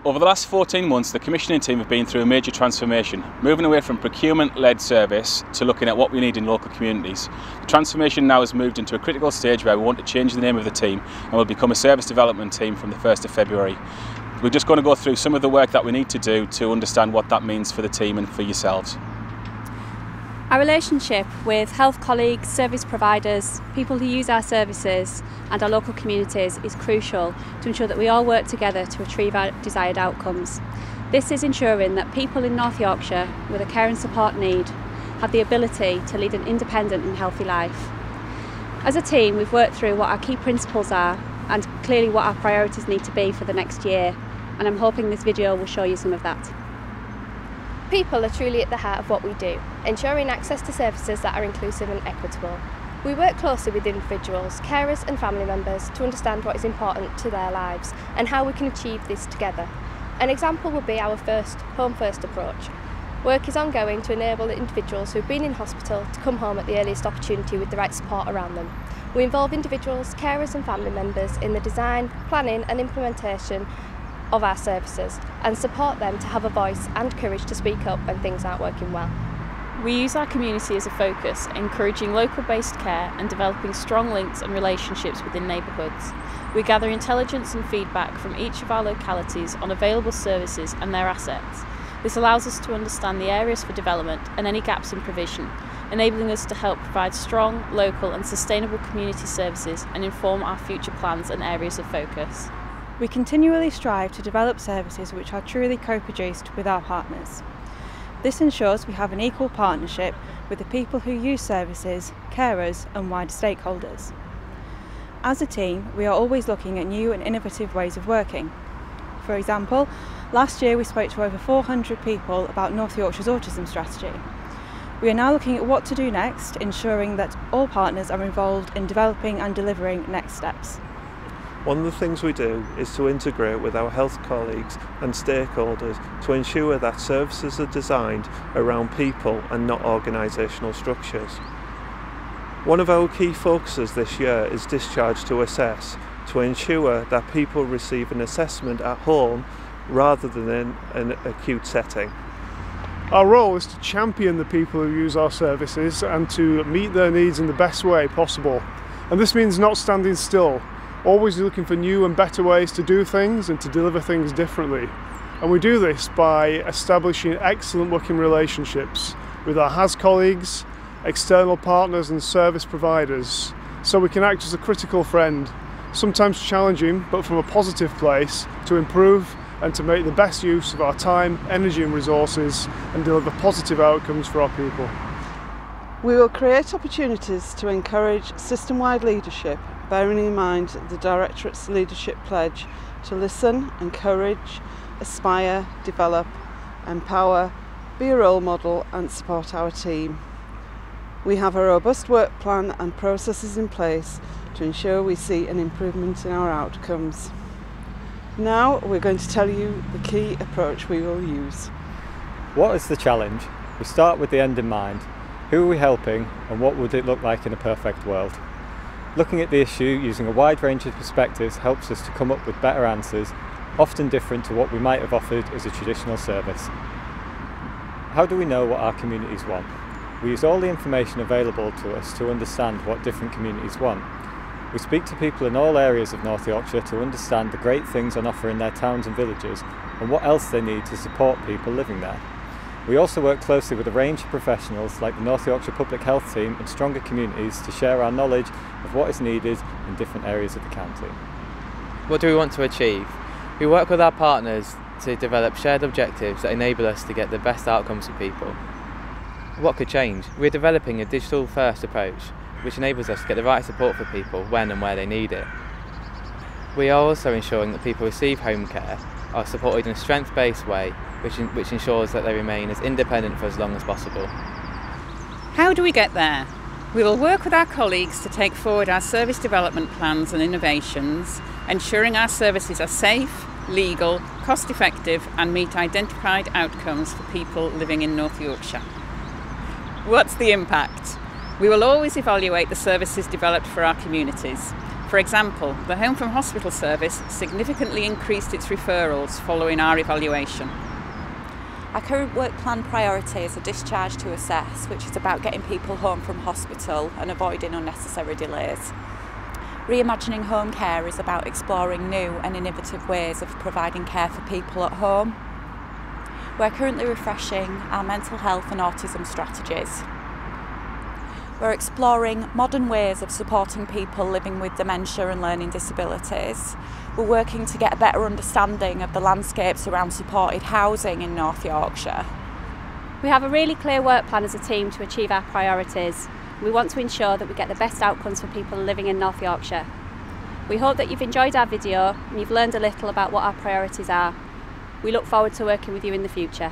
Over the last 14 months, the commissioning team have been through a major transformation, moving away from procurement-led service to looking at what we need in local communities. The transformation now has moved into a critical stage where we want to change the name of the team and will become a service development team from the 1st of February. We're just going to go through some of the work that we need to do to understand what that means for the team and for yourselves. Our relationship with health colleagues, service providers, people who use our services and our local communities is crucial to ensure that we all work together to achieve our desired outcomes. This is ensuring that people in North Yorkshire with a care and support need have the ability to lead an independent and healthy life. As a team, we've worked through what our key principles are and clearly what our priorities need to be for the next year, and I'm hoping this video will show you some of that. People are truly at the heart of what we do, ensuring access to services that are inclusive and equitable. We work closely with individuals, carers and family members to understand what is important to their lives and how we can achieve this together. An example would be our Home First approach. Work is ongoing to enable individuals who have been in hospital to come home at the earliest opportunity with the right support around them. We involve individuals, carers and family members in the design, planning and implementation of our services and support them to have a voice and courage to speak up when things aren't working well. We use our community as a focus, encouraging local-based care and developing strong links and relationships within neighbourhoods. We gather intelligence and feedback from each of our localities on available services and their assets. This allows us to understand the areas for development and any gaps in provision, enabling us to help provide strong, local and sustainable community services and inform our future plans and areas of focus. We continually strive to develop services which are truly co-produced with our partners. This ensures we have an equal partnership with the people who use services, carers and wider stakeholders. As a team, we are always looking at new and innovative ways of working. For example, last year we spoke to over 400 people about North Yorkshire's autism strategy. We are now looking at what to do next, ensuring that all partners are involved in developing and delivering next steps. One of the things we do is to integrate with our health colleagues and stakeholders to ensure that services are designed around people and not organisational structures. One of our key focuses this year is Discharge to Assess, to ensure that people receive an assessment at home rather than in an acute setting. Our role is to champion the people who use our services and to meet their needs in the best way possible. And this means not standing still, always looking for new and better ways to do things and to deliver things differently. And we do this by establishing excellent working relationships with our HAS colleagues, external partners and service providers, so we can act as a critical friend, sometimes challenging but from a positive place, to improve and to make the best use of our time, energy and resources and deliver positive outcomes for our people. We will create opportunities to encourage system-wide leadership, bearing in mind the Directorate's leadership pledge to listen, encourage, aspire, develop, empower, be a role model and support our team. We have a robust work plan and processes in place to ensure we see an improvement in our outcomes. Now we're going to tell you the key approach we will use. What is the challenge? We start with the end in mind. Who are we helping and what would it look like in a perfect world? Looking at the issue using a wide range of perspectives helps us to come up with better answers, often different to what we might have offered as a traditional service. How do we know what our communities want? We use all the information available to us to understand what different communities want. We speak to people in all areas of North Yorkshire to understand the great things on offer in their towns and villages and what else they need to support people living there. We also work closely with a range of professionals like the North Yorkshire Public Health Team and Stronger Communities to share our knowledge of what is needed in different areas of the county. What do we want to achieve? We work with our partners to develop shared objectives that enable us to get the best outcomes for people. What could change? We're developing a digital-first approach which enables us to get the right support for people when and where they need it. We are also ensuring that people receive home care are supported in a strength-based way which ensures that they remain as independent for as long as possible. How do we get there? We will work with our colleagues to take forward our service development plans and innovations, ensuring our services are safe, legal, cost-effective and meet identified outcomes for people living in North Yorkshire. What's the impact? We will always evaluate the services developed for our communities. For example, the Home from Hospital service significantly increased its referrals following our evaluation. Our current work plan priorities are discharge to assess, which is about getting people home from hospital and avoiding unnecessary delays. Reimagining home care is about exploring new and innovative ways of providing care for people at home. We're currently refreshing our mental health and autism strategies. We're exploring modern ways of supporting people living with dementia and learning disabilities. We're working to get a better understanding of the landscapes around supported housing in North Yorkshire. We have a really clear work plan as a team to achieve our priorities. We want to ensure that we get the best outcomes for people living in North Yorkshire. We hope that you've enjoyed our video and you've learned a little about what our priorities are. We look forward to working with you in the future.